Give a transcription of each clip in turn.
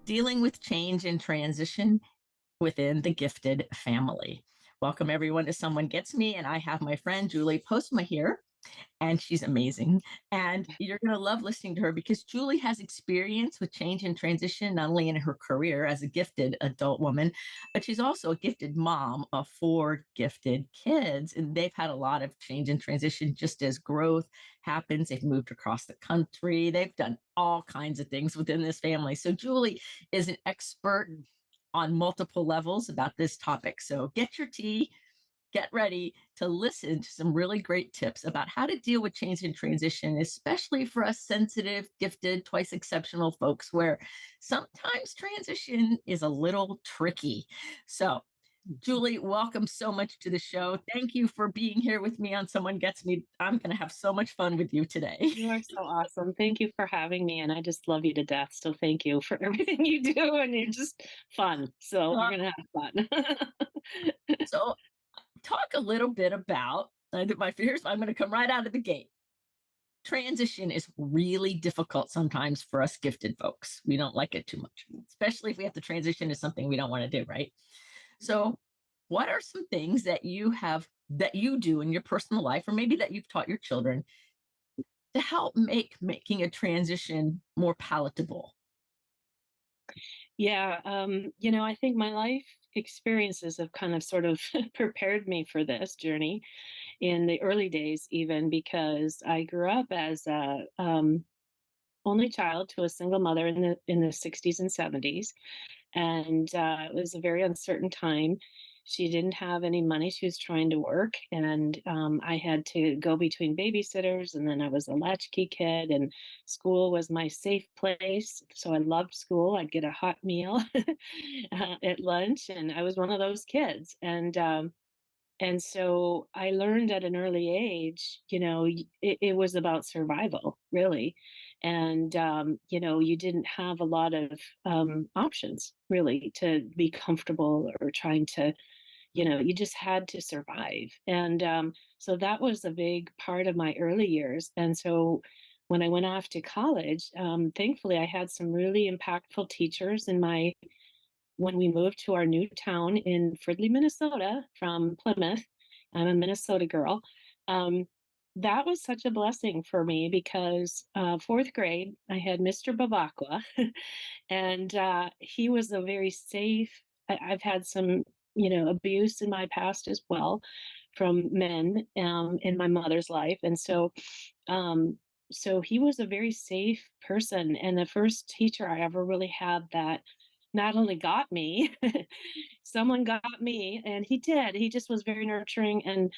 Dealing with change and transition within the gifted family. Welcome everyone to Someone Gets Me, and I have my friend Julie Postma here, and she's amazing. And you're going to love listening to her because Julie has experience with change and transition, not only in her career as a gifted adult woman, but she's also a gifted mom of four gifted kids. And they've had a lot of change and transition just as growth happens. They've moved across the country, they've done all kinds of things within this family. So, Julie is an expert on multiple levels about this topic. So, get your tea, get ready to listen to some really great tips about how to deal with change and transition, especially for us sensitive, gifted, twice exceptional folks, where sometimes transition is a little tricky. So, Julie, welcome so much to the show. Thank you for being here with me on Someone Gets Me. I'm going to have so much fun with you today. You are so awesome. Thank you for having me. And I just love you to death. So thank you for everything you do. And you're just fun. So we're going to have fun. So, talk a little bit about my fears. I'm going to come right out of the gate. Transition is really difficult sometimes for us gifted folks. We don't like it too much, especially if we have to transition to something we don't want to do, right? So, what are some things that you do in your personal life, or maybe that you've taught your children to help making a transition more palatable? Yeah. I think my life experiences have kind of sort of prepared me for this journey in the early days, even because I grew up as a only child to a single mother in the 60s and 70s. And it was a very uncertain time. She didn't have any money. She was trying to work, and I had to go between babysitters. And then I was a latchkey kid, and school was my safe place. So I loved school. I'd get a hot meal at lunch, and I was one of those kids. And so I learned at an early age, it was about survival, really. And, you didn't have a lot of options, really, to be comfortable or trying to, you just had to survive. And so that was a big part of my early years. And so when I went off to college, thankfully, I had some really impactful teachers when we moved to our new town in Fridley, Minnesota from Plymouth. I'm a Minnesota girl. Um, that was such a blessing for me because fourth grade, I had Mr. Bavakwa, and he was a very safe. I've had some, abuse in my past as well from men in my mother's life, and um, so he was a very safe person, and the first teacher I ever really had that not only got me, someone got me, and he did. He just was very nurturing. And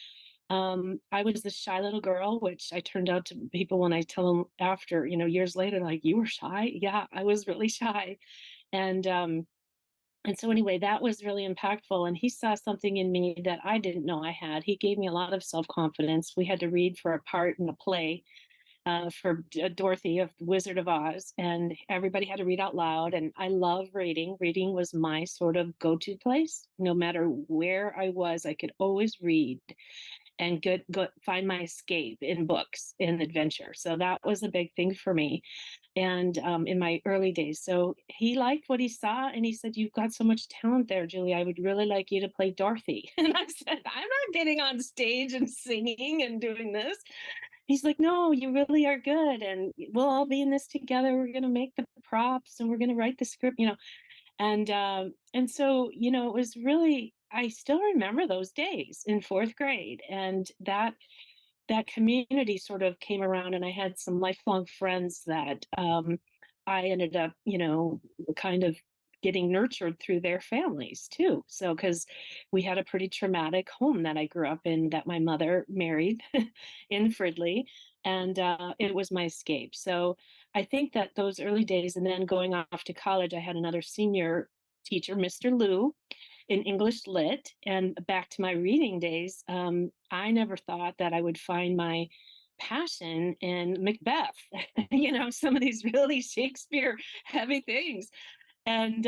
I was the shy little girl, which I turned out to people when I tell them after, years later, like, you were shy? Yeah, I was really shy. And so anyway, that was really impactful. And he saw something in me that I didn't know I had. He gave me a lot of self-confidence. We had to read for a part in a play for Dorothy of the Wizard of Oz, and everybody had to read out loud. And I love reading. Reading was my sort of go-to place. No matter where I was, I could always read and go find my escape in books in adventure. So that was a big thing for me. And in my early days, so he liked what he saw, and he said, "You've got so much talent there, Julie. I would really like you to play Dorothy." And I said, "I'm not getting on stage and singing and doing this." He's like, "No, you really are good, and we'll all be in this together. We're going to make the props, and we're going to write the script." And so, it was really, I still remember those days in fourth grade, and that community sort of came around, and I had some lifelong friends that I ended up, kind of getting nurtured through their families too. So, because we had a pretty traumatic home that I grew up in, that my mother married in Fridley, and it was my escape. So, I think that those early days, and then going off to college, I had another senior teacher, Mr. Lou, in English Lit. And back to my reading days, I never thought that I would find my passion in Macbeth, some of these really Shakespeare heavy things, and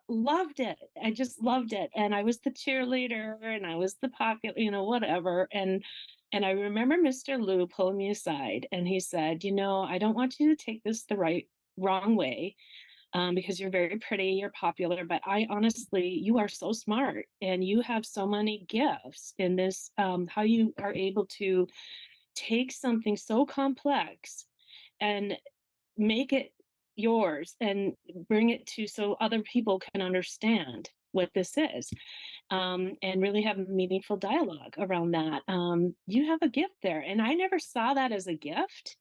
loved it. I just loved it. And I was the cheerleader, and I was the popular, whatever. And I remember Mr. Lou pulling me aside, and he said, "I don't want you to take this the wrong way, because you're very pretty, you're popular. But I honestly, you are so smart and you have so many gifts in this, how you are able to take something so complex and make it yours and bring it to so other people can understand what this is, and really have meaningful dialogue around that. You have a gift there. And I never saw that as a gift.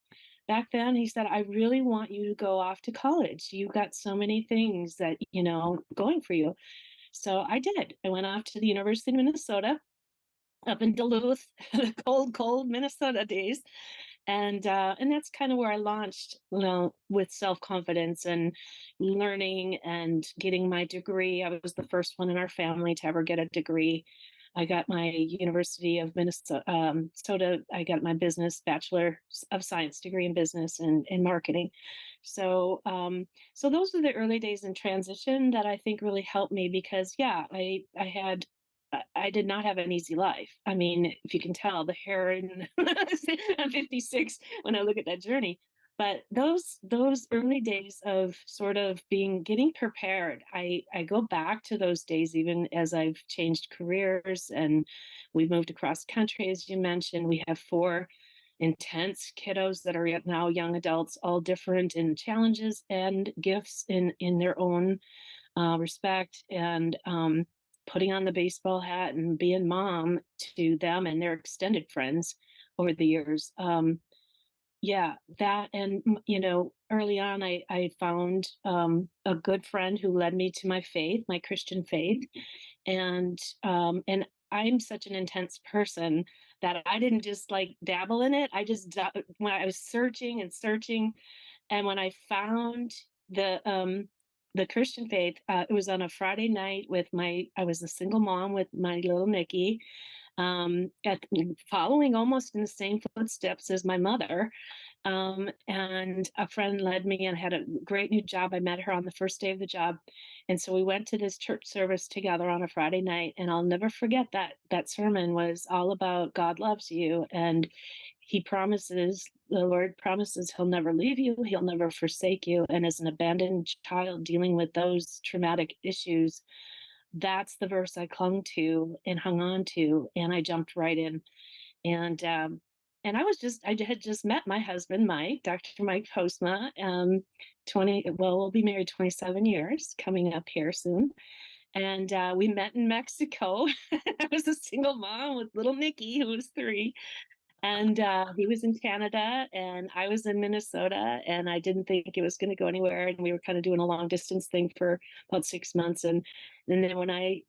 Back then, he said, I really want you to go off to college. You've got so many things that, going for you. So I did. I went off to the University of Minnesota up in Duluth, cold, cold Minnesota days, and that's kind of where I launched, with self confidence and learning and getting my degree. I was the first one in our family to ever get a degree. I got my University of Minnesota. I got my business Bachelor of Science degree in business and in marketing. So those were the early days in transition that I think really helped me because, yeah, I did not have an easy life. I mean, if you can tell, the hair and I'm 56 when I look at that journey. But those early days of sort of getting prepared, I go back to those days even as I've changed careers and we've moved across country, as you mentioned. We have four intense kiddos that are now young adults, all different in challenges and gifts in their own respect, and putting on the baseball hat and being mom to them and their extended friends over the years. Yeah, that and early on, I found a good friend who led me to my faith, my Christian faith, and I'm such an intense person that I didn't just like dabble in it. When I was searching and searching, and when I found the Christian faith, it was on a Friday night with I was a single mom with my little Nikki, following almost in the same footsteps as my mother. And a friend led me and had a great new job. I met her on the first day of the job. And so we went to this church service together on a Friday night. And I'll never forget that sermon was all about God loves you. And the Lord promises he'll never leave you, he'll never forsake you. And as an abandoned child dealing with those traumatic issues, that's the verse I clung to and hung on to. And I jumped right in. And I had just met my husband, Mike, Dr. Mike Postma, 20, well, we'll be married 27 years coming up here soon. And we met in Mexico. I was a single mom with little Nikki, who was 3. And he was in Canada and I was in Minnesota, and I didn't think it was going to go anywhere. And we were kind of doing a long distance thing for about 6 months. And then when I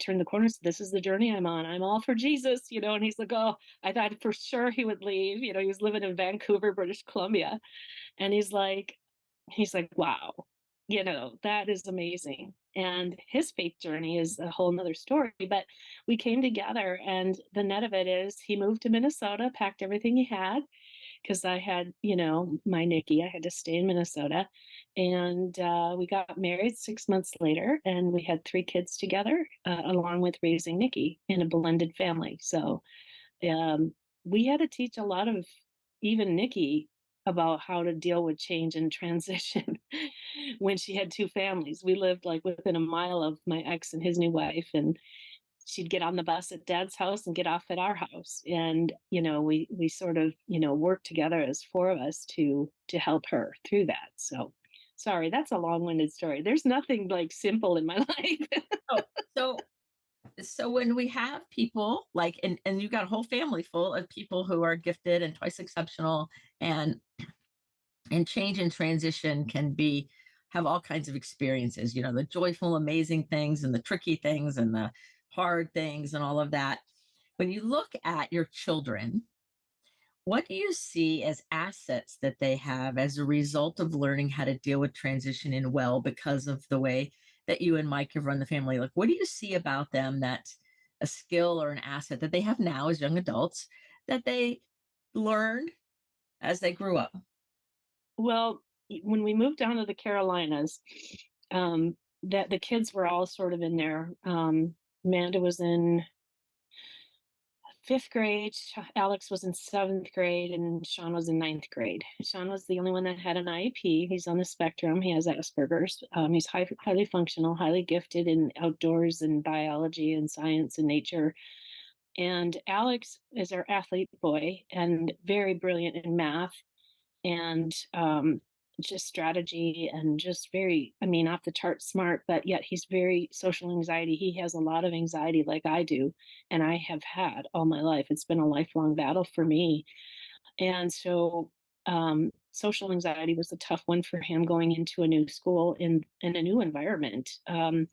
turned the corner, said, this is the journey I'm on. I'm all for Jesus, and he's like, oh, I thought for sure he would leave. He was living in Vancouver, British Columbia. And he's like, wow, that is amazing. And his faith journey is a whole nother story. But we came together, and the net of it is he moved to Minnesota, packed everything he had, because I had, my Nikki, I had to stay in Minnesota. And we got married 6 months later, and we had 3 kids together, along with raising Nikki in a blended family. So um, we had to teach a lot of even Nikki about how to deal with change and transition when she had 2 families. We lived like within a mile of my ex and his new wife, and she'd get on the bus at dad's house and get off at our house. And we sort of worked together as 4 of us to help her through that. So sorry, that's a long-winded story. There's nothing like simple in my life. Oh, so when we have people like and you got a whole family full of people who are gifted and twice exceptional, and change and transition can be have all kinds of experiences, the joyful amazing things and the tricky things and the hard things and all of that. When you look at your children, what do you see as assets that they have as a result of learning how to deal with transition in well because of the way that you and Mike have run the family? Like, what do you see about them that's a skill or an asset that they have now as young adults that they learned as they grew up? Well, when we moved down to the Carolinas, that the kids were all sort of in there. Amanda was in fifth grade. Alex was in seventh grade, and Sean was in ninth grade. Sean was the only one that had an IEP. He's on the spectrum. He has Asperger's. He's highly functional, highly gifted in outdoors and biology and science and nature. And Alex is our athlete boy and very brilliant in math and just strategy and just very, I mean, off the chart smart, but yet he's very social anxiety. He has a lot of anxiety like I do, and I have had all my life. It's been a lifelong battle for me. And so social anxiety was a tough one for him going into a new school in a new environment in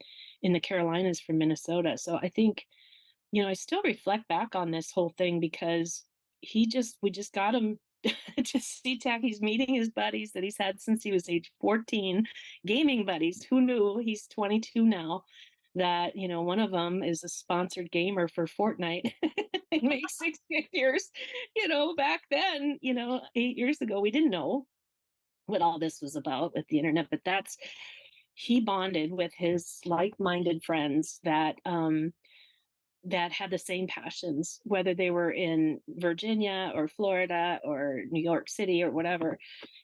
the Carolinas from Minnesota. So I think, I still reflect back on this whole thing because we just got him to SeaTac. He's meeting his buddies that he's had since he was age 14, gaming buddies. Who knew? He's 22 now. That, one of them is a sponsored gamer for Fortnite. He makes six figures. Back then, 8 years ago, we didn't know what all this was about with the internet, but he bonded with his like-minded friends that had the same passions, whether they were in Virginia or Florida or New York City or whatever.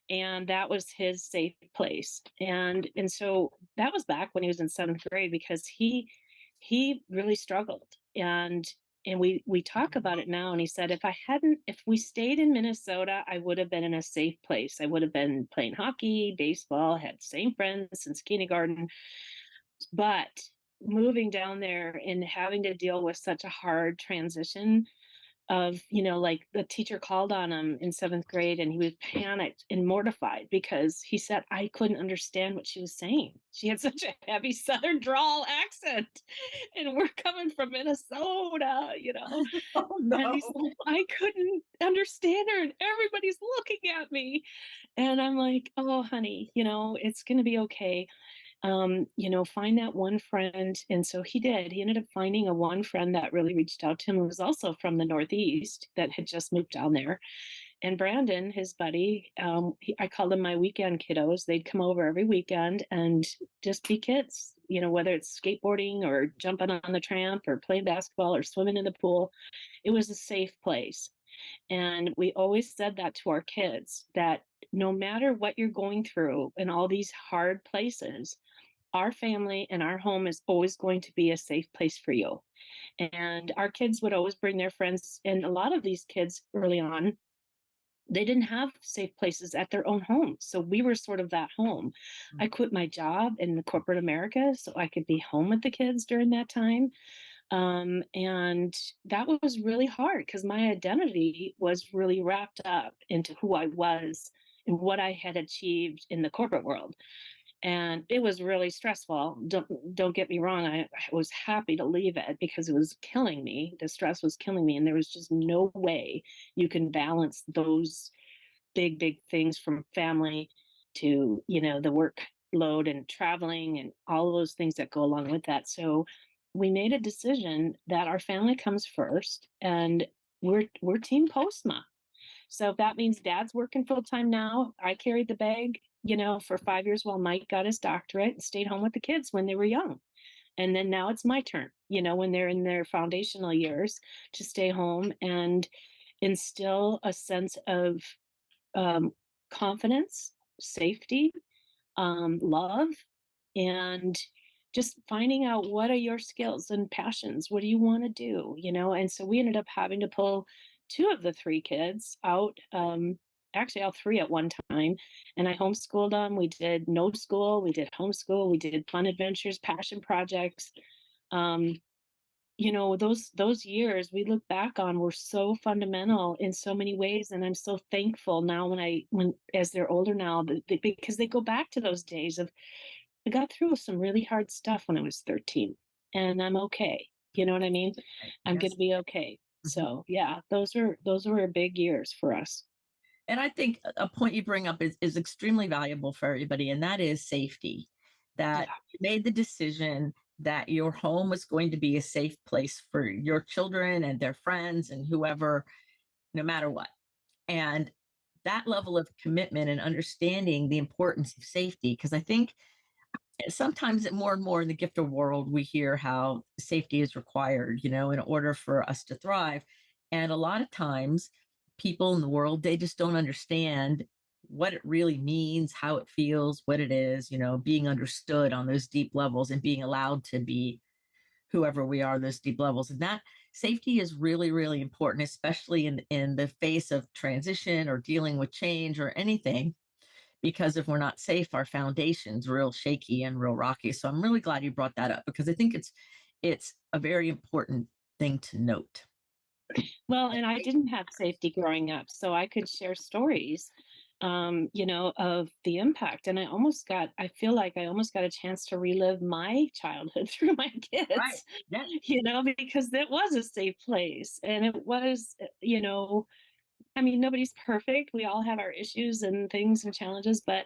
And that was his safe place. And so that was back when he was in seventh grade because he really struggled. And we talk about it now. And he said, if we stayed in Minnesota, I would have been in a safe place. I would have been playing hockey, baseball, had the same friends since kindergarten. But moving down there and having to deal with such a hard transition of, like the teacher called on him in seventh grade and he was panicked and mortified because he said, I couldn't understand what she was saying. She had such a heavy Southern drawl accent and we're coming from Minnesota. Oh And no. he's like, I couldn't understand her and everybody's looking at me. And I'm like, oh, honey, it's going to be okay. Find that one friend. And so he did. He ended up finding a one friend that really reached out to him, who was also from the Northeast that had just moved down there. And Brandon, his buddy, I called them my weekend kiddos. They'd come over every weekend and just be kids, whether it's skateboarding or jumping on the tramp or playing basketball or swimming in the pool. It was a safe place. And we always said that to our kids that no matter what you're going through in all these hard places, our family and our home is always going to be a safe place for you. And our kids would always bring their friends. And a lot of these kids early on, they didn't have safe places at their own home. So we were sort of that home. I quit my job in the corporate America so I could be home with the kids during that time. And that was really hard because my identity was really wrapped up into who I was and what I had achieved in the corporate world, and it was really stressful. Don't get me wrong. I was happy to leave it because it was killing me. The stress was killing me, and there was just no way you can balance those big things from family to the workload and traveling and all of those things that go along with that. So we made a decision that our family comes first, and we're Team Postma. So if that means dad's working full time now, I carried the bag, for 5 years while Mike got his doctorate and stayed home with the kids when they were young. And then now it's my turn, when they're in their foundational years to stay home and instill a sense of um, confidence, safety, love, and just finding out what are your skills and passions. What do you want to do? And so we ended up having to pull two of the three kids out. Actually, all three at one time. And I homeschooled them. We did no school, we did homeschool, we did fun adventures, passion projects. Um, those years we look back on were so fundamental in so many ways, and I'm so thankful now when as they're older now because they go back to those days of I got through some really hard stuff when I was 13 and I'm okay. You know what I mean? I'm going Yes. to be okay. Mhm. So yeah, those were big years for us. And I think a point you bring up is extremely valuable for everybody, and that is safety. That Yeah. you made the decision that your home was going to be a safe place for your children and their friends and whoever, no matter what. And that level of commitment and understanding the importance of safety, because I think sometimes more and more in the gifted world, we hear how safety is required, in order for us to thrive. And a lot of times, people in the world, they just don't understand what it really means, how it feels, what it is, being understood on those deep levels and being allowed to be whoever we are, those deep levels. And that safety is really, really important, especially in the face of transition or dealing with change or anything, because if we're not safe, our foundation's real shaky and real rocky. So I'm really glad you brought that up because I think it's a very important thing to note. Well, and I didn't have safety growing up, so I could share stories, of the impact. And I feel like I almost got a chance to relive my childhood through my Right. kids, Yeah. because it was a safe place. And it was, I mean, nobody's perfect. We all have our issues and things and challenges, but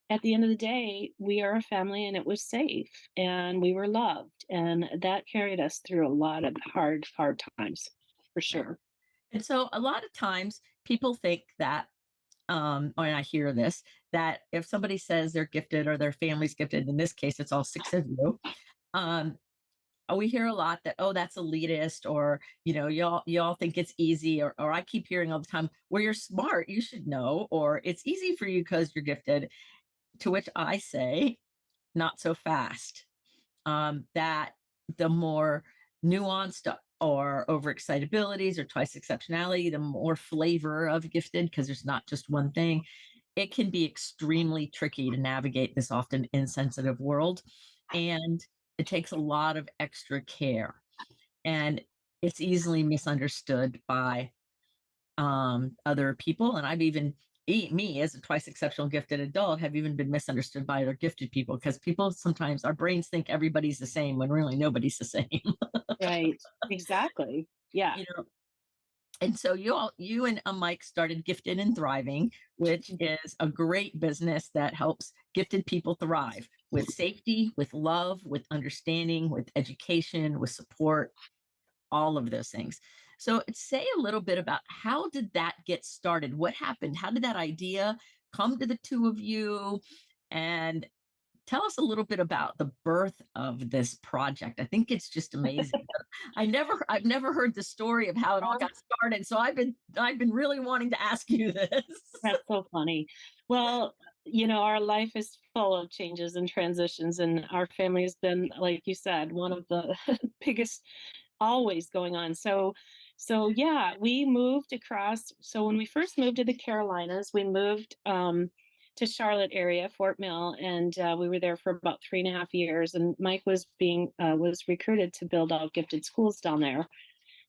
at the end of the day, we are a family and it was safe and we were loved. And that carried us through a lot of hard, hard times for sure. And so a lot of times people think that, or I hear this, that if somebody says they're gifted or their family's gifted, in this case, it's all six of you. Um, we hear a lot that, oh, that's elitist, or y'all think it's easy, or I keep hearing all the time, well, you're smart, you should know, or it's easy for you because you're gifted. To which I say, not so fast. That the more nuanced or overexcitabilities or twice exceptionality, the more flavor of gifted, because there's not just one thing. It can be extremely tricky to navigate this often insensitive world. And it takes a lot of extra care. And it's easily misunderstood by other people. And I've even, me as a twice exceptional gifted adult, have even been misunderstood by other gifted people because people sometimes, our brains think everybody's the same when really nobody's the same. Right. Exactly. Yeah. you know, and so you and Mike started Gifted and Thriving, which is a great business that helps gifted people thrive with safety, with love, with understanding, with education, with support, all of those things. So say a little bit about how did that get started? What happened? How did that idea come to the two of you? And tell us a little bit about the birth of this project. I think it's just amazing. I've never heard the story of how it all got started. So I've been really wanting to ask you this. That's so funny. Well, our life is full of changes and transitions, and our family has been, like you said, one of the biggest always going on. So yeah, we moved across. So when we first moved to the Carolinas, we moved to Charlotte area, Fort Mill, and we were there for about 3.5 years. And Mike was recruited to build out gifted schools down there,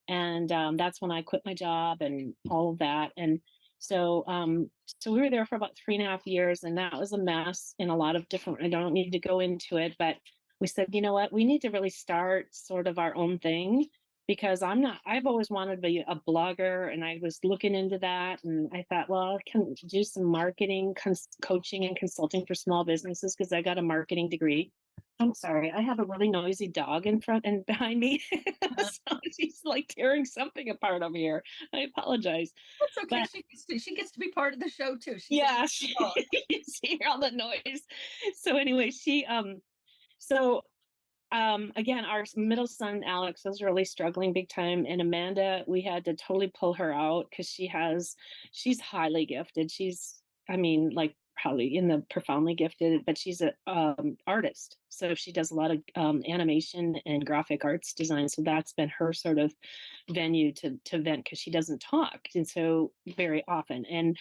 and that's when I quit my job and all of that. And so we were there for about 3.5 years, and that was a mess in a lot of different. I don't need to go into it, but we said, you know what, we need to really start sort of our own thing because I've always wanted to be a blogger, and I was looking into that, and I thought, well, I can do some marketing, coaching, and consulting for small businesses because I got a marketing degree. I'm sorry, I have a really noisy dog in front and behind me. So she's like tearing something apart over here. I apologize. That's okay. But She gets to be part of the show too. She's a yeah, dog. you see all the noise. So anyway, so again, our middle son Alex was really struggling big time, and Amanda, we had to totally pull her out because she's highly gifted. I mean, like probably in the profoundly gifted, but she's a artist, so she does a lot of animation and graphic arts design. So that's been her sort of venue to vent because she doesn't talk, and so very often, and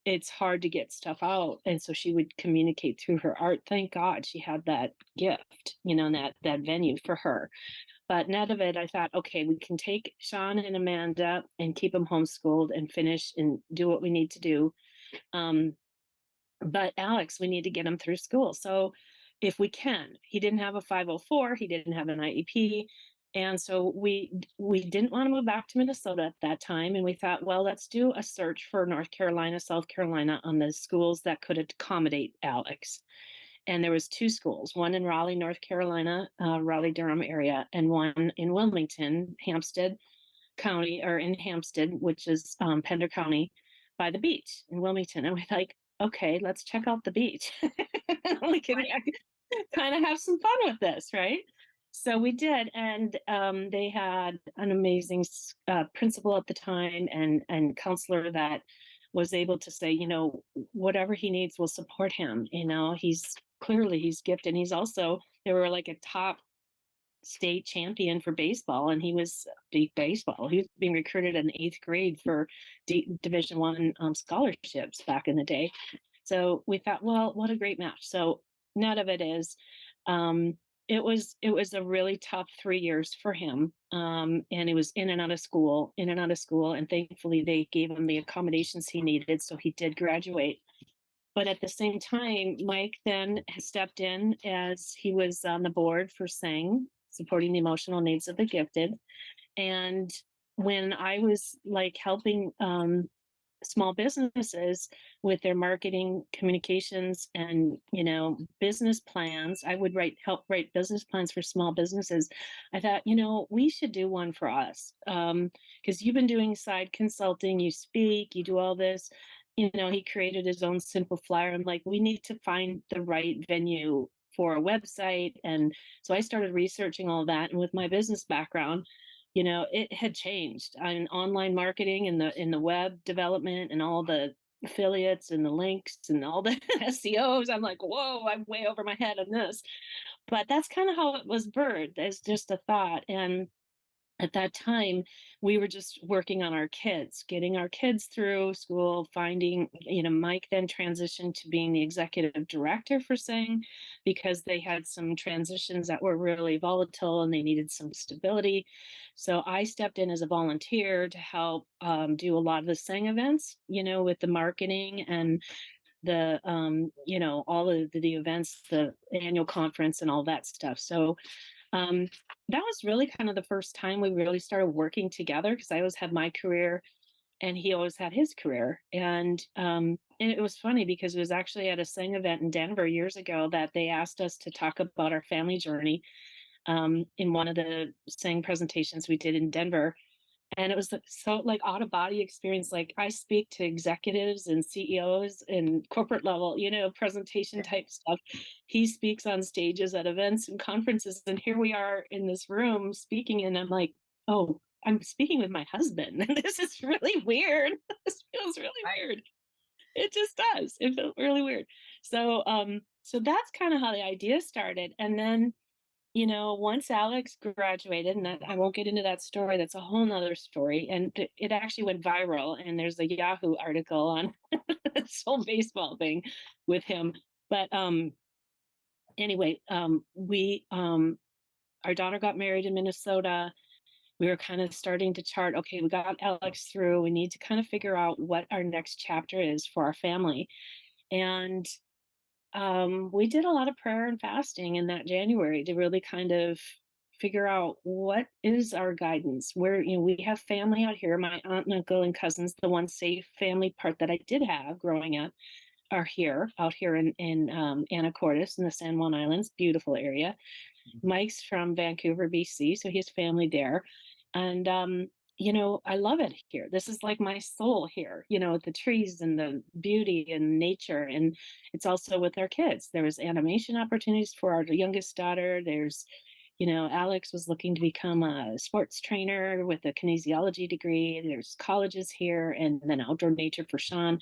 it's hard to get stuff out, and so she would communicate through her art. Thank God she had that gift, and that venue for her. But net of it, I thought, okay, we can take Sean and Amanda and keep them homeschooled and finish and do what we need to do. um, but Alex, we need to get him through school. So if we can, he didn't have a 504, he didn't have an IEP. And so we didn't want to move back to Minnesota at that time. And we thought, well, let's do a search for North Carolina, South Carolina on the schools that could accommodate Alex. And there was two schools, one in Raleigh, North Carolina, Raleigh, Durham area, and one in Wilmington, Hampstead County, or in Hampstead, which is Pender County, by the beach in Wilmington. And we're like, okay, let's check out the beach. We can kind of have some fun with this, right? So we did, and they had an amazing principal at the time, and counselor that was able to say, whatever he needs, we'll support him. He's gifted. He's also, they were like a top state champion for baseball, and he was deep baseball. He was being recruited in eighth grade for Division One scholarships back in the day. So we thought, well, what a great match. So none of it is. Um, it was a really tough 3 years for him, and it was in and out of school, in and out of school, and thankfully they gave him the accommodations he needed, so he did graduate. But at the same time, Mike then stepped in as he was on the board for SANG, supporting the emotional needs of the gifted. And when I was like helping small businesses with their marketing communications and business plans, I would help write business plans for small businesses. I thought, we should do one for us, because you've been doing side consulting, you speak, you do all this. He created his own simple flyer. I'm like, we need to find the right venue for a website. And so I started researching all that, and with my business background, it had changed in online marketing and the web development and all the affiliates and the links and all the SEOs. I'm like, whoa, I'm way over my head on this. But that's kind of how it was birthed, as just a thought. And at that time, we were just working on our kids, getting our kids through school, finding, Mike then transitioned to being the executive director for Sing, because they had some transitions that were really volatile and they needed some stability. So I stepped in as a volunteer to help do a lot of the Sing events, with the marketing and all of the events, the annual conference and all that stuff. So um, that was really kind of the first time we really started working together, because I always had my career and he always had his career. And it was funny because it was actually at a Sing event in Denver years ago that they asked us to talk about our family journey, in one of the Sing presentations we did in Denver. And it was so like out of body experience. Like, I speak to executives and CEOs and corporate level, presentation type stuff. He speaks on stages at events and conferences. And here we are in this room speaking. And I'm like, oh, I'm speaking with my husband. This is really weird. This feels really Right. weird. It just does. It felt really weird. So that's kind of how the idea started. And then, once Alex graduated, and I won't get into that story, that's a whole nother story. And it actually went viral. And there's a Yahoo article on this whole baseball thing with him. But anyway, our daughter got married in Minnesota. We were kind of starting to chart, okay, we got Alex through. We need to kind of figure out what our next chapter is for our family. And we did a lot of prayer and fasting in that January to really kind of figure out what is our guidance. Where, we have family out here, my aunt and uncle and cousins, the one safe family part that I did have growing up are out here in Anacortes in the San Juan Islands, beautiful area. Mike's from Vancouver, BC, so he has family there. And I love it here. This is like my soul here, with the trees and the beauty and nature. And it's also with our kids. There was animation opportunities for our youngest daughter. There's, Alex was looking to become a sports trainer with a kinesiology degree. There's colleges here, and then outdoor nature for Sean.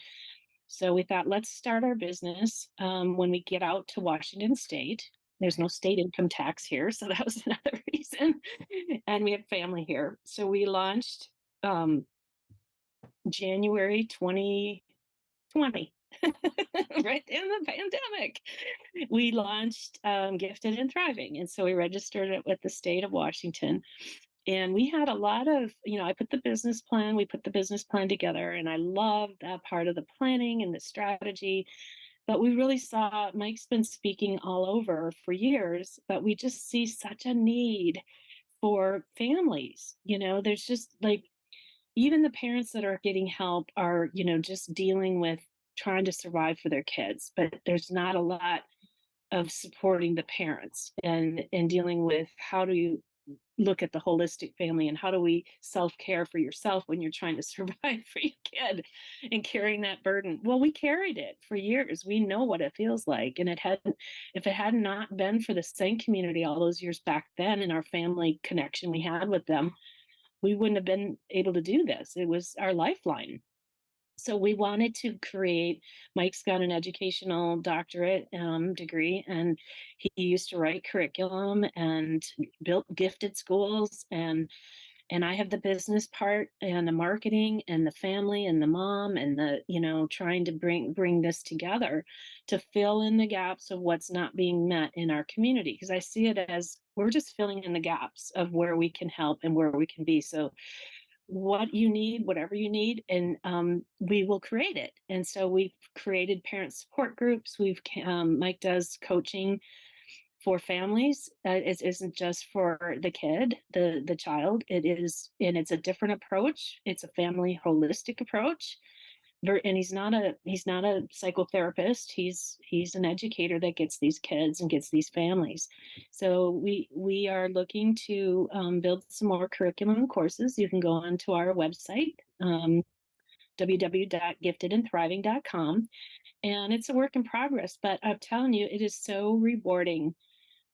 So we thought, let's start our business when we get out to Washington State. There's no state income tax here, so that was another reason. And we have family here. So we launched January 2020, right in the pandemic. We launched Gifted and Thriving. And so we registered it with the state of Washington. And we had a lot of, I put the business plan, we put the business plan together, and I loved that part of the planning and the strategy. But we really saw Mike's been speaking all over for years, but we just see such a need for families. There's just like, even the parents that are getting help are, just dealing with trying to survive for their kids, but there's not a lot of supporting the parents and dealing with how do you look at the holistic family and how do we self-care for yourself when you're trying to survive for your kid and carrying that burden. Well, we carried it for years. We know what it feels like. And it hadn't, if it had not been for the Saint community all those years back then and our family connection we had with them, we wouldn't have been able to do this. It was our lifeline. So we wanted to create. Mike's got an educational doctorate degree, and he used to write curriculum and built gifted schools. And I have the business part and the marketing and the family and the mom and the, trying to bring this together to fill in the gaps of what's not being met in our community, because I see it as we're just filling in the gaps of where we can help and where we can be. So what you need, whatever you need, and we will create it. And so we've created parent support groups. Mike does coaching for families. It isn't just for the kid, the child. It is, and it's a different approach. It's a family holistic approach. And he's not a psychotherapist. He's an educator that gets these kids and gets these families. So we are looking to build some more curriculum courses. You can go onto our website, www.giftedandthriving.com, and it's a work in progress. But I'm telling you, it is so rewarding.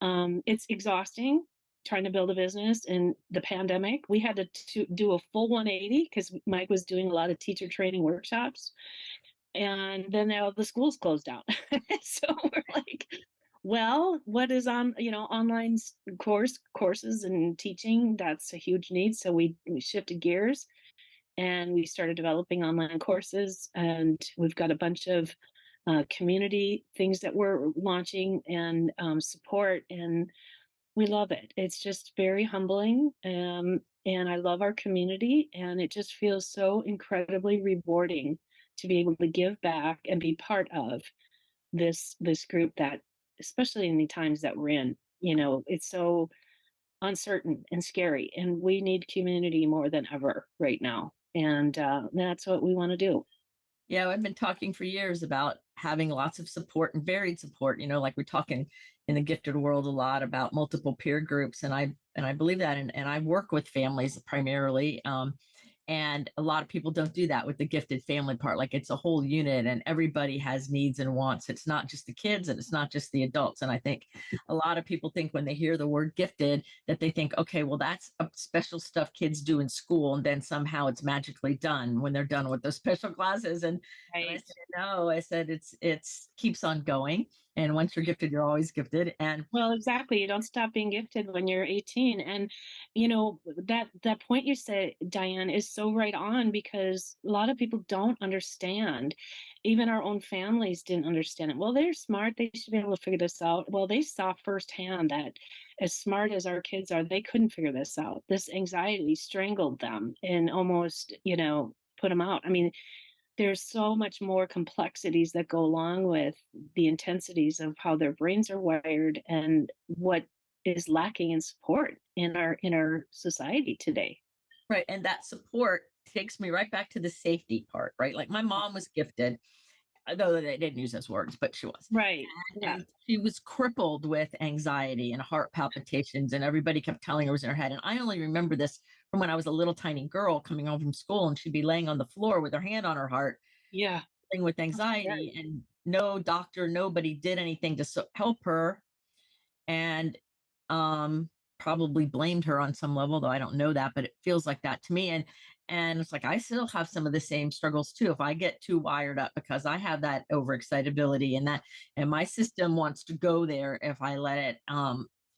It's exhausting trying to build a business in the pandemic. We had to do a full 180 because Mike was doing a lot of teacher training workshops. And then now the schools closed down. So we're like, well, what is on, online courses and teaching? That's a huge need. So we shifted gears and we started developing online courses. And we've got a bunch of community things that we're launching and support. And we love it. It's just very humbling. And I love our community. And it just feels so incredibly rewarding to be able to give back and be part of this group that, especially in the times that we're in, it's so uncertain and scary. And we need community more than ever right now. And that's what we want to do. Yeah, I've been talking for years about having lots of support and varied support. Like we're talking in the gifted world a lot about multiple peer groups, and I believe that, and I work with families primarily. And a lot of people don't do that with the gifted family part. Like it's a whole unit and everybody has needs and wants. It's not just the kids and it's not just the adults. And I think a lot of people think when they hear the word gifted that they think, okay, well, that's special stuff kids do in school. And then somehow it's magically done when they're done with those special classes. And I Right. said, no, I said, it's keeps on going. And once you're gifted, you're always gifted. And Well, exactly. You don't stop being gifted when you're 18. And that point you said, Diane, is so right on, because a lot of people don't understand. Even our own families didn't understand it. Well, they're smart. They should be able to figure this out. Well, they saw firsthand that as smart as our kids are, they couldn't figure this out. This anxiety strangled them and almost, put them out. I mean, there's so much more complexities that go along with the intensities of how their brains are wired and what is lacking in support in our society today. right. And that support takes me right back to the safety part, right? Like my mom was gifted, though they didn't use those words, but she was. Right. Yeah. And she was crippled with anxiety and heart palpitations, and everybody kept telling her it was in her head. And I only remember this from when I was a little tiny girl coming home from school, and she'd be laying on the floor with her hand on her heart, Yeah. thing with That's scary. anxiety, and no doctor, nobody did anything to help her. And probably blamed her on some level, though I don't know that, but it feels like that to me. And it's like I still have some of the same struggles too. If I get too wired up because I have that overexcitability and my system wants to go there if I let it.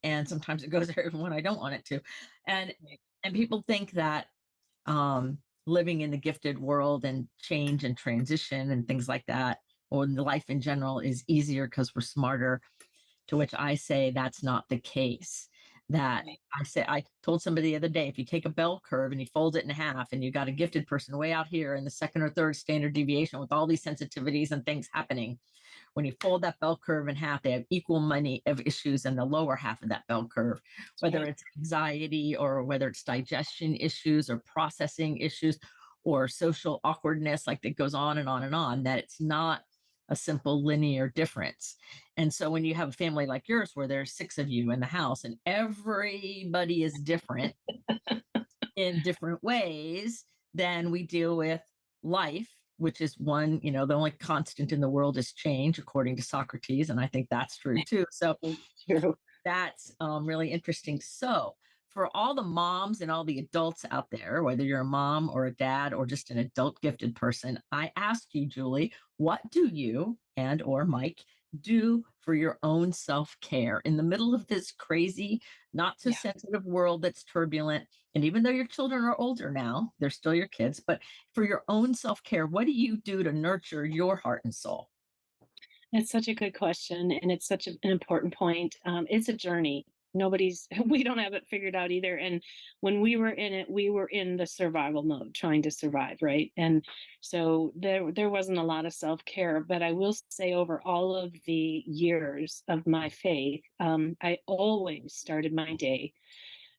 And sometimes it goes there even when I don't want it to. And and people think that living in the gifted world and change and transition and things like that, or the life in general, is easier because we're smarter, to which I say that's not the case. That Right. I told somebody the other day, if you take a bell curve and you fold it in half and you got a gifted person way out here in the second or third standard deviation with all these sensitivities and things happening, when you fold that bell curve in half, they have equal money of issues in the lower half of that bell curve, whether Right. it's anxiety or whether it's digestion issues or processing issues or social awkwardness, like that goes on and on and on, that it's not a simple linear difference. And so when you have a family like yours where there's six of you in the house and everybody is different in different ways, then we deal with life, which is one, the only constant in the world is change, according to Socrates. And I think that's true too. So True. that's really interesting. So, for all the moms and all the adults out there, whether you're a mom or a dad or just an adult gifted person, I ask you, Julie, what do you and or Mike do for your own self-care in the middle of this crazy, not so Yeah. sensitive world that's turbulent? And even though your children are older now, they're still your kids, but for your own self-care, what do you do to nurture your heart and soul? It's such a good question, and it's such an important point. It's a journey. Nobody's, we don't have it figured out either. And when we were in it, we were in the survival mode, trying to survive, right? And so there wasn't a lot of self care. But I will say, over all of the years of my faith, I always started my day,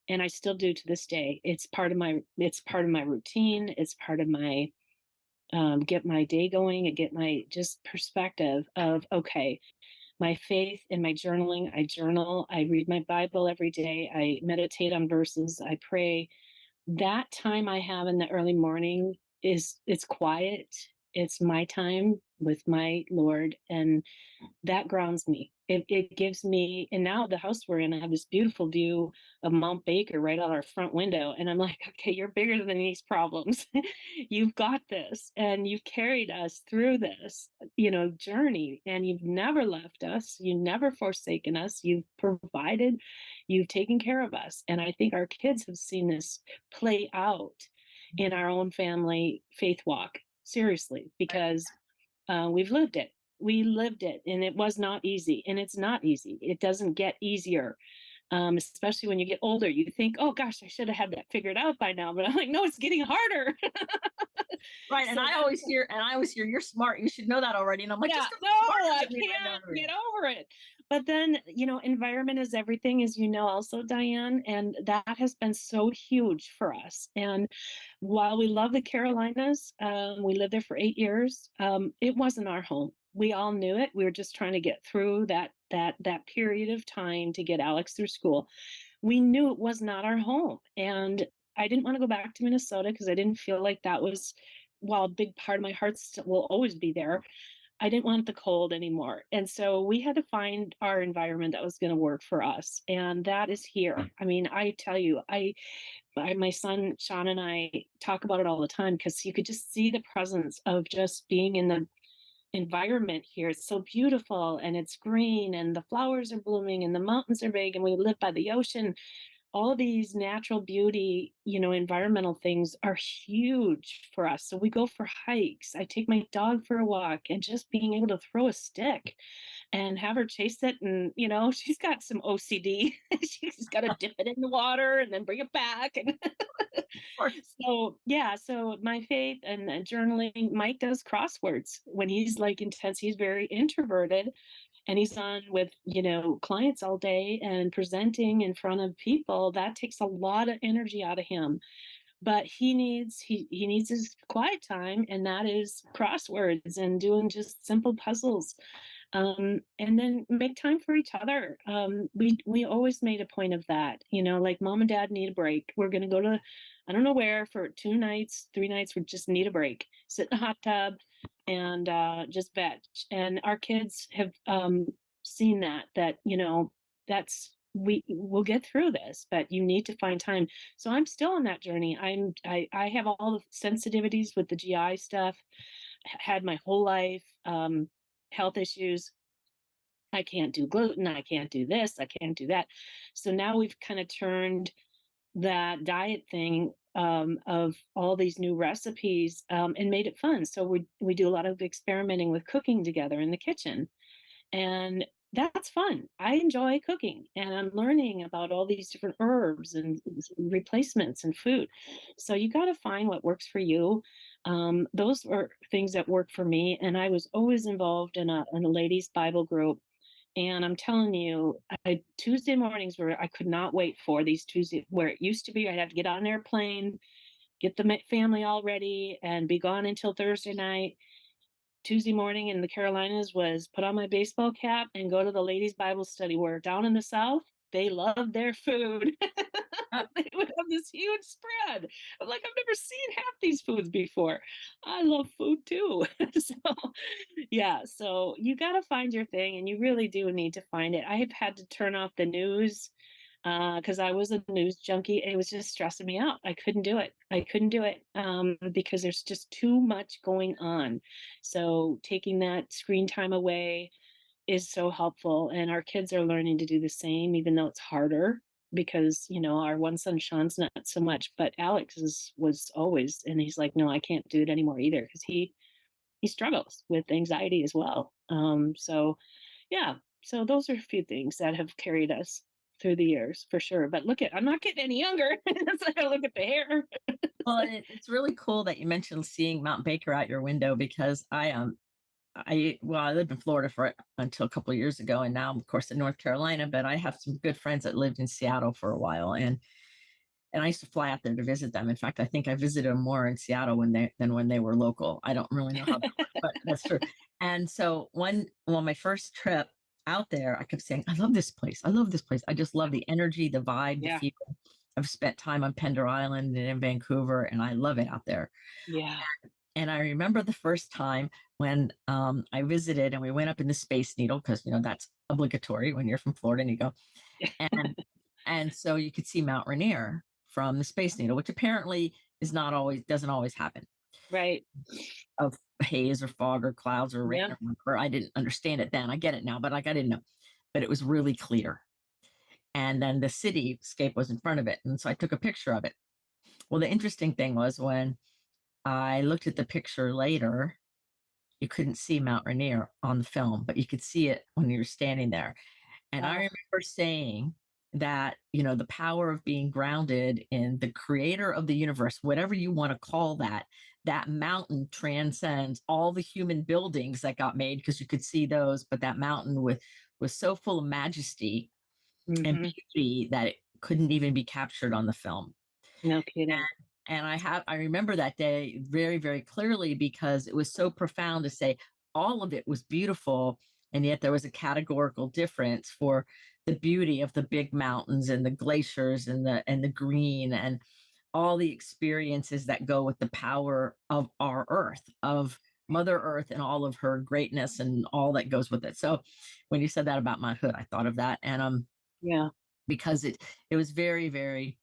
and I still do to this day. It's part of my routine. It's part of my get my day going and get my just perspective of, okay, my faith and my journaling. I journal, I read my Bible every day, I meditate on verses, I pray. That time I have in the early morning it's quiet. It's my time with my Lord, and that grounds me. It gives me, and now the house we're in, I have this beautiful view of Mount Baker right out our front window. And I'm like, okay, you're bigger than these problems. You've got this, and you've carried us through this, journey, and you've never left us. You've never forsaken us. You've provided, you've taken care of us. And I think our kids have seen this play out in our own family faith walk, seriously, because we've lived it. We lived it, and it was not easy, and it's not easy. It doesn't get easier, especially when you get older. You think, "Oh gosh, I should have had that figured out by now," but I'm like, "No, it's getting harder." Right. And So I always hear you're smart. You should know that already. And I'm like, yeah, just 'cause no, you're smarter I doesn't mean I know can't it get already. over it. But then, environment is everything, as you know, also, Diane, and that has been so huge for us. And while we love the Carolinas, we lived there for 8 years. It wasn't our home. We all knew it. We were just trying to get through that period of time to get Alex through school. We knew it was not our home, and I didn't want to go back to Minnesota because I didn't feel like that was, while a big part of my heart will always be there. I didn't want the cold anymore. And so we had to find our environment that was going to work for us. And that is here. I mean, I tell you, my son Sean and I talk about it all the time because you could just see the presence of just being in the environment here. It's so beautiful, and it's green, and the flowers are blooming, and the mountains are big, and we live by the ocean. All these natural beauty, environmental things are huge for us. So we go for hikes. I take my dog for a walk, and just being able to throw a stick and have her chase it. And, she's got some OCD. She's got to dip it in the water and then bring it back. And Or so, yeah, so my faith and journaling. Mike does crosswords when he's like intense. He's very introverted, and he's on with clients all day and presenting in front of people. That takes a lot of energy out of him, but he needs his quiet time, and that is crosswords and doing just simple puzzles, and then make time for each other. We always made a point of that, like mom and dad need a break. We're going to go to, I don't know where, for 2 nights, 3 nights. We just need a break, sit in a hot tub, and just veg. And our kids have seen that that's, we will get through this, but you need to find time. So I'm still on that journey. I have all the sensitivities with the GI stuff, had my whole life, health issues. I can't do gluten, I can't do this, I can't do that. So now we've kind of turned that diet thing, of all these new recipes, and made it fun. So we do a lot of experimenting with cooking together in the kitchen, and that's fun. I enjoy cooking, and I'm learning about all these different herbs and replacements and food. So you got to find what works for you. Those were things that worked for me, and I was always involved in a ladies' Bible group. And I'm telling you, Tuesday mornings where I could not wait for these Tuesday, where it used to be I'd have to get on an airplane, get the family all ready, and be gone until Thursday night. Tuesday morning in the Carolinas was put on my baseball cap and go to the ladies' Bible study, where down in the South, they love their food. Uh, They would have this huge spread. I'm like, I've never seen half these foods before. I love food too. So, yeah, so you got to find your thing, and you really do need to find it. I have had to turn off the news because I was a news junkie. It was just stressing me out. I couldn't do it. I couldn't do it because there's just too much going on. So taking that screen time away is so helpful. And our kids are learning to do the same, even though it's harder because, our one son, Sean's not so much, but Alex was always, and he's like, no, I can't do it anymore either because he struggles with anxiety as well. So yeah, so those are a few things that have carried us through the years for sure. But I'm not getting any younger. It's like I look at the hair. well, it's really cool that you mentioned seeing Mount Baker out your window because I lived in Florida for until a couple of years ago, and now, of course, in North Carolina. But I have some good friends that lived in Seattle for a while, and I used to fly out there to visit them. In fact, I think I visited them more in Seattle than when they were local. I don't really know how that works, but that's true. And so my first trip out there, I kept saying, "I love this place. I love this place. I just love the energy, the vibe, the Yeah. feel." I've spent time on Pender Island and in Vancouver, and I love it out there. Yeah. And I remember the first time when I visited and we went up in the Space Needle because that's obligatory when you're from Florida and you go. And and so you could see Mount Rainier from the Space Needle, which apparently is not always doesn't always happen Right. of haze or fog or clouds or rain Yeah. or whatever. I didn't understand it then. I get it now, but like I didn't know. But it was really clear. And then the cityscape was in front of it. And so I took a picture of it. Well, the interesting thing was when I looked at the picture later, you couldn't see Mount Rainier on the film, but you could see it when you were standing there. And I Oh, remember saying that, the power of being grounded in the creator of the universe, whatever you want to call that mountain transcends all the human buildings that got made because you could see those, but that mountain was so full of majesty and hmm, beauty that it couldn't even be captured on the film. no kidding. And I remember that day very, very clearly because it was so profound to say all of it was beautiful, and yet there was a categorical difference for the beauty of the big mountains and the glaciers and the green and all the experiences that go with the power of our earth, of Mother Earth and all of her greatness and all that goes with it. So when you said that about my hood, I thought of that. And Yeah. because it was very, very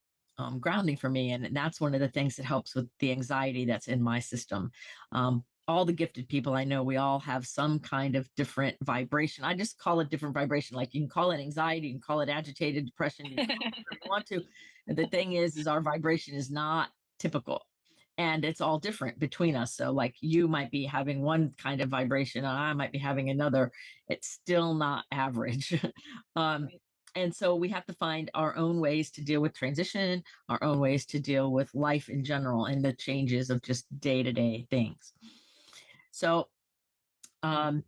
grounding for me, and that's one of the things that helps with the anxiety that's in my system. All the gifted people I know, we all have some kind of different vibration. I just call it different vibration. Like you can call it anxiety, you can call it agitated depression, you can call it whatever you want to. The thing is our vibration is not typical, and it's all different between us. So like you might be having one kind of vibration and I might be having another. It's still not average. um, Right. and so we have to find our own ways to deal with transition, our own ways to deal with life in general and the changes of just day-to-day things. So Yeah. um,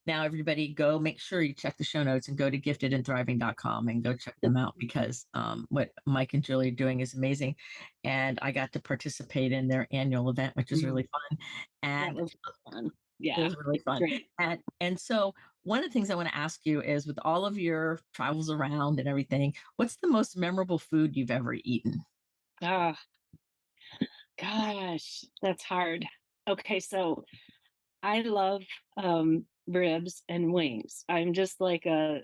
now everybody go make sure you check the show notes and go to giftedandthriving.com and go check them out because what Mike and Julie are doing is amazing. And I got to participate in their annual event, which was Mm, really fun. that And was fun. it Yeah. was really It's fun. great. And so one of the things I want to ask you is with all of your travels around and everything, what's the most memorable food you've ever eaten? Ah, gosh, that's hard. Okay, so I love ribs and wings. I'm just like a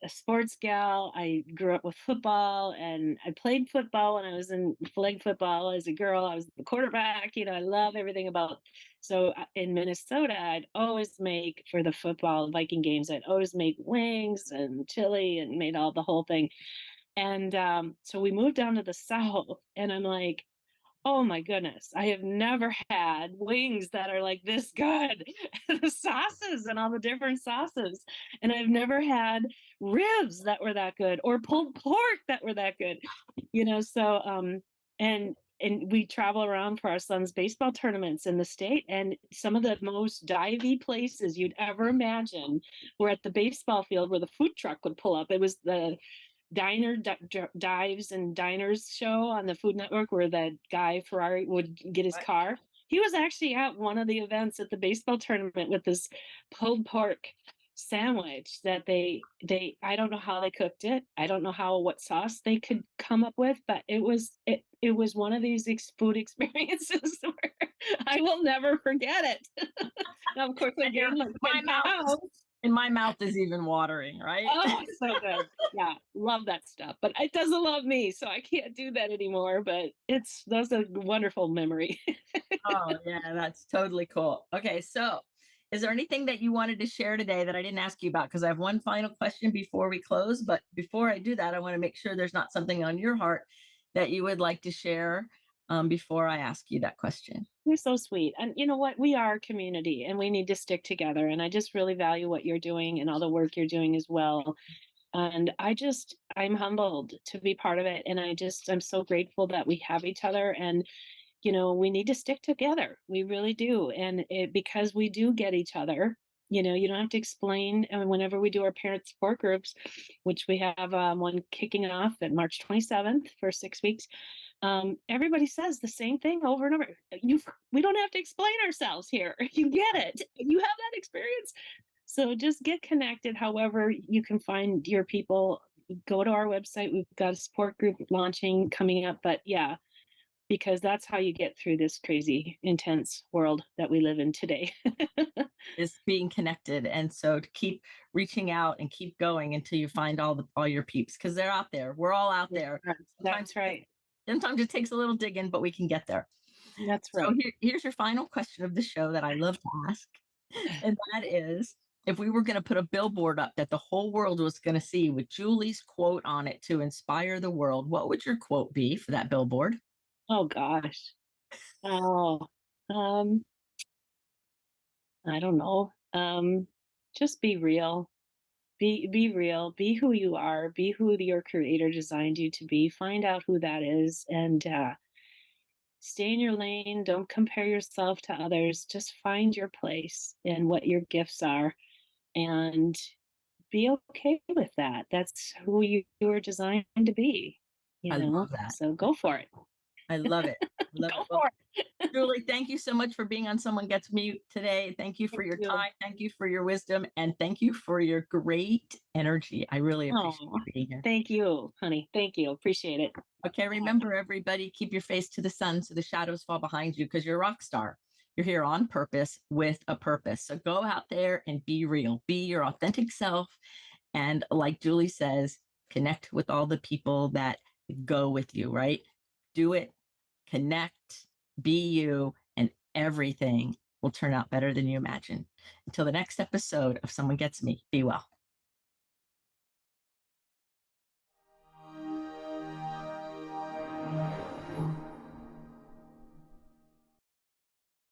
sports gal. I grew up with football and I played football when I was in flag football as a girl. I was the quarterback. I love everything about. So in Minnesota, I'd always make for the football Viking games. I'd always make wings and chili and made all the whole thing. And so we moved down to the South, and I'm like, oh my goodness, I have never had wings that are like this good. The sauces and all the different sauces. And I've never had ribs that were that good or pulled pork that were that good. So and we travel around for our son's baseball tournaments in the state, and some of the most divey places you'd ever imagine were at the baseball field where the food truck would pull up. It was the Dives and Diners show on the Food Network where the guy Ferrari would get his What? car. He was actually at one of the events at the baseball tournament with this pulled pork sandwich that they I don't know how they cooked it. I don't know how what sauce they could come up with, but it was one of these food experiences where I will never forget it. Now, of course, I And gained like my 10 mouth is pounds. and my mouth is even watering, right? Oh, it's so good. Yeah, love that stuff. But it doesn't love me, so I can't do that anymore. But that's a wonderful memory. Oh, yeah, that's totally cool. Okay, so is there anything that you wanted to share today that I didn't ask you about? Because I have one final question before we close. But before I do that, I want to make sure there's not something on your heart that you would like to share before I ask you that question. You're so sweet. And you know what? We are a community and we need to stick together. And I just really value what you're doing and all the work you're doing as well. And I'm humbled to be part of it. And I'm so grateful that we have each other. And, we need to stick together. We really do. And because we do get each other, you don't have to explain. And whenever we do our parent support groups, which we have one kicking off at March 27th for 6 weeks, everybody says the same thing over and over. We don't have to explain ourselves here. You get it. You have that experience. So just get connected however you can find your people. Go to our website. We've got a support group launching coming up. But yeah, because that's how you get through this crazy, intense world that we live in today. Is being connected, and so to keep reaching out and keep going until you find all your peeps because they're out there. We're all out there. Sometimes That's right. sometimes it takes a little digging, but we can get there. That's So right. here's your final question of the show that I love to ask. And that is, if we were going to put a billboard up that the whole world was going to see with Julie's quote on it to inspire the world, what would your quote be for that billboard? Oh gosh. Oh, um, I don't know. Just be real. Be real. Be who you are. Be who your creator designed you to be. Find out who that is, and stay in your lane. Don't compare yourself to others. Just find your place and what your gifts are, and be okay with that. That's who you were designed to be. I love that. So go for it. I love it. I love it. Go Well, for it. Julie, thank you so much for being on Someone Gets Me today. Thank you for Thank your you. time. Thank you for your wisdom. And thank you for your great energy. I really appreciate Oh, you being here. thank you, honey. Thank you. Appreciate it. Okay, remember, everybody, keep your face to the sun so the shadows fall behind you because you're a rock star. You're here on purpose with a purpose. So go out there and be real, be your authentic self. And like Julie says, connect with all the people that go with you, right? Do it, connect, be you, and everything will turn out better than you imagine. Until the next episode of Someone Gets Me, be well.